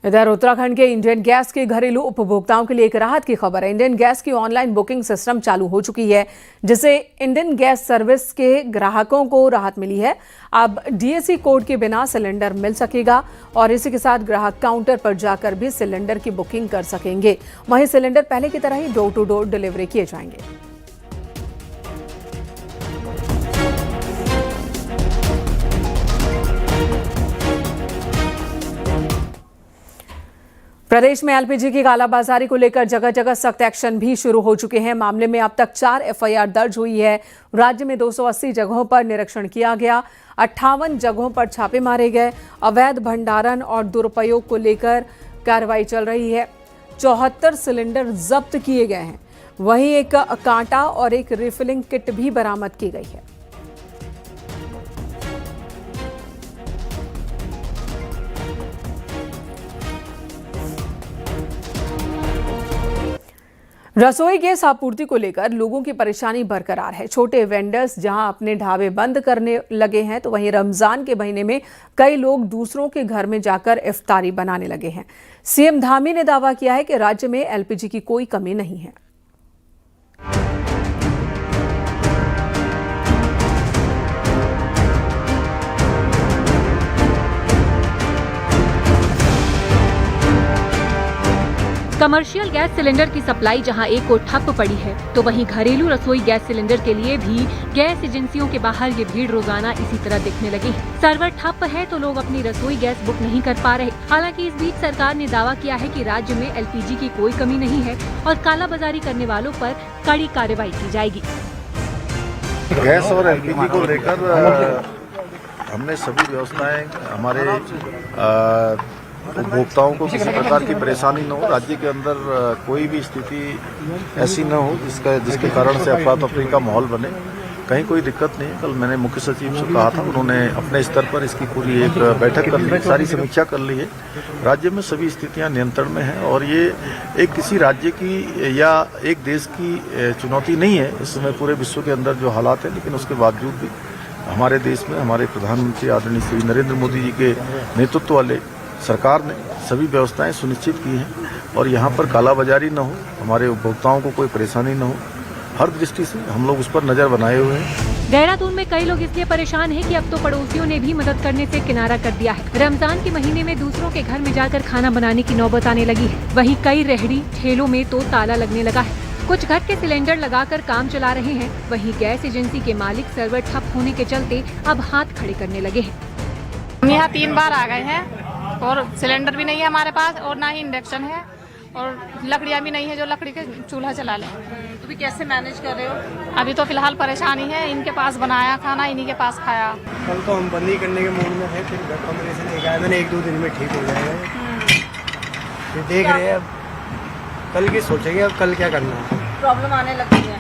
इधर उत्तराखंड के Indian gas के घरेलू उपभोक्ताओं के लिए एक राहत की खबर है। इंडियन गैस की ऑनलाइन बुकिंग सिस्टम चालू हो चुकी है, जिससे इंडियन गैस सर्विस के ग्राहकों को राहत मिली है। अब डीएसी कोड के बिना सिलेंडर मिल सकेगा और इसी के साथ ग्राहक काउंटर पर जाकर भी सिलेंडर की बुकिंग कर सकेंगे। वहीं सिलेंडर पहले की तरह ही डोर टू डोर डिलीवरी किए जाएंगे। प्रदेश में एलपीजी की कालाबाजारी को लेकर जगह जगह सख्त एक्शन भी शुरू हो चुके हैं। मामले में अब तक 4 एफआईआर दर्ज हुई है। राज्य में 280 जगहों पर निरीक्षण किया गया, 58 जगहों पर छापे मारे गए। अवैध भंडारण और दुरुपयोग को लेकर कार्रवाई चल रही है। 74 सिलेंडर जब्त किए गए हैं। वहीं एक कांटा और एक रिफिलिंग किट भी बरामद की गई है। रसोई गैस आपूर्ति को लेकर लोगों की परेशानी बरकरार है। छोटे वेंडर्स जहां अपने ढाबे बंद करने लगे हैं, तो वहीं रमजान के महीने में कई लोग दूसरों के घर में जाकर इफ्तारी बनाने लगे हैं। सीएम धामी ने दावा किया है कि राज्य में एलपीजी की कोई कमी नहीं है। कमर्शियल गैस सिलेंडर की सप्लाई जहां एक ओर ठप पड़ी है, तो वहीं घरेलू रसोई गैस सिलेंडर के लिए भी गैस एजेंसियों के बाहर ये भीड़ रोजाना इसी तरह दिखने लगी है। सर्वर ठप है तो लोग अपनी रसोई गैस बुक नहीं कर पा रहे। हालांकि इस बीच सरकार ने दावा किया है कि राज्य में एलपीजी की कोई कमी नहीं है और कालाबाजारी करने वालों पर कड़ी कार्रवाई की जाएगी। गैस और एलपीजी को लेकर हमने सभी व्यवस्थाएं हमारे उपभोक्ताओं को किसी प्रकार की परेशानी न हो, राज्य के अंदर कोई भी स्थिति ऐसी न हो जिसके कारण से अफरा तफरी का माहौल बने। कहीं कोई दिक्कत नहीं है। कल मैंने मुख्य सचिव से कहा था, उन्होंने अपने स्तर पर इसकी पूरी एक बैठक कर ली, सारी समीक्षा कर ली है। राज्य में सभी स्थितियां नियंत्रण में हैं और ये एक किसी राज्य की या एक देश की चुनौती नहीं है। इस समय पूरे विश्व के अंदर जो हालात हैं, लेकिन उसके बावजूद भी हमारे देश में हमारे प्रधानमंत्री आदरणीय श्री नरेंद्र मोदी जी के नेतृत्व वाले सरकार ने सभी व्यवस्थाएं सुनिश्चित की हैं और यहाँ पर कालाबाजारी न हो, हमारे उपभोक्ताओं को कोई परेशानी न हो, हर दृष्टि से हम लोग उस पर नजर बनाए हुए हैं। देहरादून में कई लोग इसलिए परेशान हैं कि अब तो पड़ोसियों ने भी मदद करने से किनारा कर दिया है। रमजान के महीने में दूसरों के घर में जाकर खाना बनाने की नौबत आने लगी है। वहीं कई रेहड़ी ठेलों में तो ताला लगने लगा है। कुछ घर के सिलेंडर लगाकर काम चला रहे हैं। वहीं गैस एजेंसी के मालिक सर्वर ठप होने के चलते अब हाथ खड़े करने लगे हैं। हम यहाँ 3 बार आ गए हैं और सिलेंडर भी नहीं है हमारे पास और ना ही इंडक्शन है और लकड़ियाँ भी नहीं है जो लकड़ी के चूल्हा चला लें। तो भी कैसे मैनेज कर रहे हो? अभी तो फिलहाल परेशानी है। इनके पास बनाया खाना, इन्हीं के पास खाया। कल तो हम बंदी करने के मूड में थे, फिर घर कमरे से लेकर आए। मैंने 1-2 दिन में ठीक हो जाएगा। फिर देख रहे हैं, अब कल की सोचेंगे अब कल क्या करना है। प्रॉब्लम आने लगती है।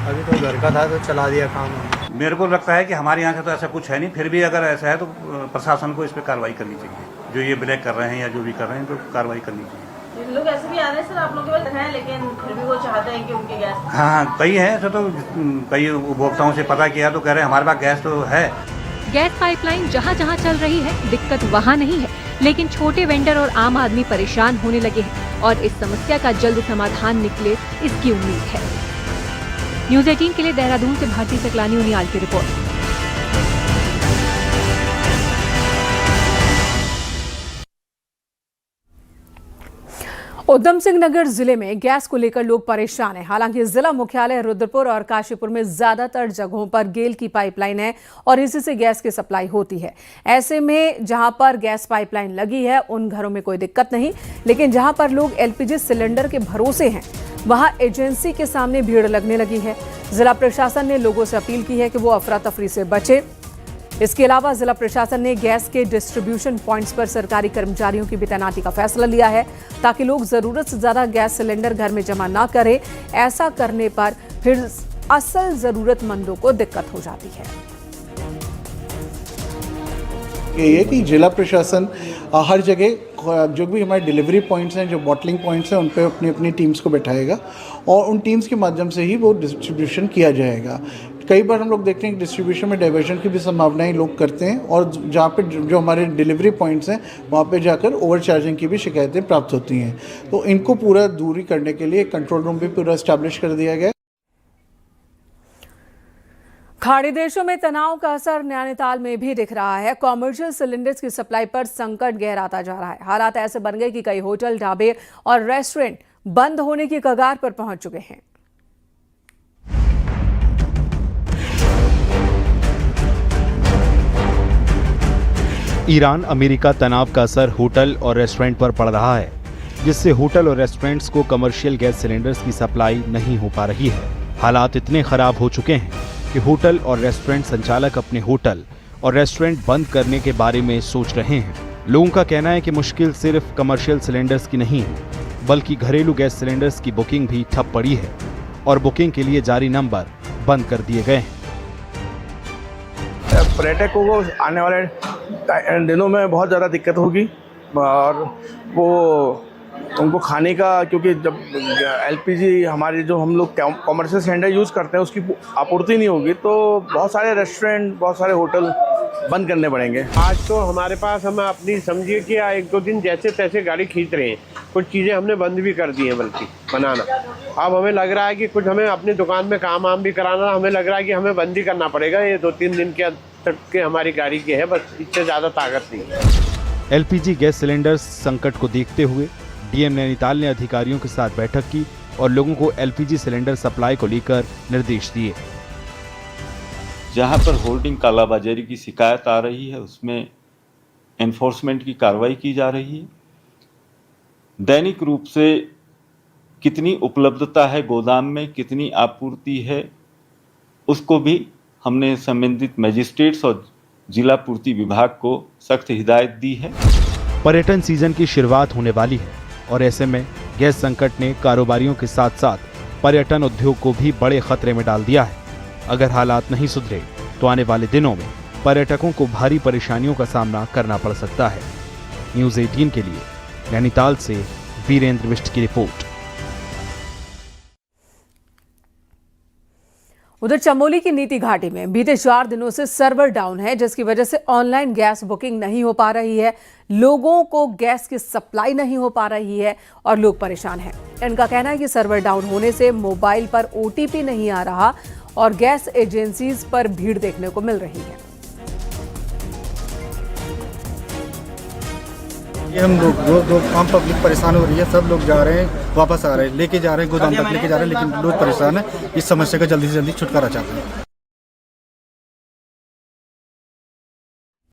अभी तो घर का था तो चला दिया काम। मेरे को लगता है कि हमारे यहाँ से तो ऐसा कुछ है नहीं, फिर भी अगर ऐसा है तो प्रशासन को इस पर कार्रवाई करनी चाहिए। जो ये ब्लैक कर रहे हैं या जो भी कर रहे हैं तो कार्रवाई करनी चाहिए। लोग ऐसे भी आ रहे हैं सर, आप लोग के पास हैं, लेकिन फिर भी वो चाहते हैं कि उनके गैस। हाँ, कई हैं ऐसा, तो कई उपभोक्ताओं से पता किया तो कह रहे हैं हमारे पास गैस तो है। गैस पाइपलाइन जहाँ जहाँ चल रही है, दिक्कत वहाँ नहीं है, लेकिन छोटे वेंडर और आम आदमी परेशान होने लगे हैं और इस समस्या का जल्द समाधान निकले, इसकी उम्मीद है। न्यूज़ 18 के लिए देहरादून से भारती सकलानी उनियाल की रिपोर्ट। उधम सिंह नगर जिले में गैस को लेकर लोग परेशान हैं। हालांकि जिला मुख्यालय रुद्रपुर और काशीपुर में ज्यादातर जगहों पर गेल की पाइपलाइन है और इसी से गैस की सप्लाई होती है। ऐसे में जहां पर गैस पाइपलाइन लगी है उन घरों में कोई दिक्कत नहीं, लेकिन जहां पर लोग एलपीजी सिलेंडर के भरोसे हैं, वहां एजेंसी के सामने भीड़ लगने लगी है। जिला प्रशासन ने लोगों से अपील की है कि वो अफरा तफरी से बचे। इसके अलावा जिला प्रशासन ने गैस के डिस्ट्रीब्यूशन पॉइंट्स पर सरकारी कर्मचारियों की भी तैनाती का फैसला लिया है, ताकि लोग जरूरत से ज्यादा गैस सिलेंडर घर में जमा ना करें। ऐसा करने पर फिर असल जरूरतमंदों को दिक्कत हो जाती है। ये है कि जिला प्रशासन हर जगह जो भी हमारे डिलीवरी पॉइंट्स हैं, जो बॉटलिंग पॉइंट्स हैं, उन पे अपनी अपनी टीम्स को बैठाएगा और उन टीम्स के माध्यम से ही वो डिस्ट्रीब्यूशन किया जाएगा। कई बार हम लोग देखते हैं कि डिस्ट्रीब्यूशन में डाइवर्जन की भी संभावनाएं लोग करते हैं और जहाँ पे जो हमारे डिलीवरी पॉइंट्स हैं वहाँ पे जाकर ओवर चार्जिंग की भी शिकायतें प्राप्त होती हैं। तो इनको पूरा दूरी करने के लिए कंट्रोल रूम भी पूरा इस्टेब्लिश कर दिया गया है। खाड़ी देशों में तनाव का असर नैनीताल में भी दिख रहा है। कॉमर्शियल सिलेंडर्स की सप्लाई पर संकट गहराता जा रहा है। हालात ऐसे बन गए कि कई होटल, ढाबे और रेस्टोरेंट बंद होने की कगार पर पहुंच चुके हैं। ईरान अमेरिका तनाव का असर होटल और रेस्टोरेंट पर पड़ रहा है, जिससे होटल और रेस्टोरेंट्स को कमर्शियल गैस सिलेंडर्स की सप्लाई नहीं हो पा रही है। हालात इतने खराब हो चुके हैं कि होटल और रेस्टोरेंट संचालक अपने होटल और रेस्टोरेंट बंद करने के बारे में सोच रहे हैं। लोगों का कहना है कि मुश्किल सिर्फ कमर्शियल सिलेंडर्स की नहीं है, बल्कि घरेलू गैस सिलेंडर्स की बुकिंग भी ठप पड़ी है और बुकिंग के लिए जारी नंबर बंद कर दिए गए हैं। पर्यटकों को आने वाले दिनों में बहुत ज़्यादा दिक्कत होगी और वो उनको खाने का, क्योंकि जब एलपीजी हमारी जो हम लोग कॉमर्शियल सिलेंडर यूज़ करते हैं उसकी आपूर्ति नहीं होगी तो बहुत सारे रेस्टोरेंट, बहुत सारे होटल बंद करने पड़ेंगे। आज तो हमारे पास हम अपनी समझिए कि 1-2 दिन जैसे तैसे गाड़ी खींच रहे हैं। कुछ चीज़ें हमने बंद भी कर दी हैं बल्कि बनाना। अब हमें लग रहा है कि कुछ हमें अपनी दुकान में काम वाम भी कराना, हमें लग रहा है कि हमें बंद ही करना पड़ेगा। ये 2-3 दिन के तक के हमारी गाड़ी की है, बस इससे ज़्यादा ताकत नहीं है। एलपीजी गैस सिलेंडर्स संकट को देखते हुए डीएम नैनीताल ने अधिकारियों के साथ बैठक की और लोगों को एलपीजी सिलेंडर सप्लाई को लेकर निर्देश दिए। जहां पर होल्डिंग कालाबाजारी की शिकायत आ रही है उसमें एनफोर्समेंट की कार्रवाई की जा रही है। दैनिक रूप से कितनी उपलब्धता है गोदाम में, कितनी आपूर्ति है, उसको भी हमने संबंधित मजिस्ट्रेट्स और जिला पूर्ति विभाग को सख्त हिदायत दी है। पर्यटन सीजन की शुरुआत होने वाली है और ऐसे में गैस संकट ने कारोबारियों के साथ साथ पर्यटन उद्योग को भी बड़े खतरे में डाल दिया है। अगर हालात नहीं सुधरे तो आने वाले दिनों में पर्यटकों को भारी परेशानियों का सामना करना पड़ सकता है। न्यूज़ 18 के लिए नैनीताल से वीरेंद्र बिष्ट की रिपोर्ट। उधर चमोली की नीति घाटी में बीते 4 दिनों से सर्वर डाउन है, जिसकी वजह से ऑनलाइन गैस बुकिंग नहीं हो पा रही है। लोगों को गैस की सप्लाई नहीं हो पा रही है और लोग परेशान हैं। इनका कहना है कि सर्वर डाउन होने से मोबाइल पर OTP नहीं आ रहा और गैस एजेंसीज पर भीड़ देखने को मिल रही है। ये हम लोग आम पब्लिक परेशान हो रही है। सब लोग जा रहे हैं, वापस आ रहे हैं, लेके जा रहे हैं, गोदाम तक लेके जा रहे हैं, लेकिन लोग परेशान हैं। इस समस्या का जल्दी से जल्दी छुटकारा चाहते हैं।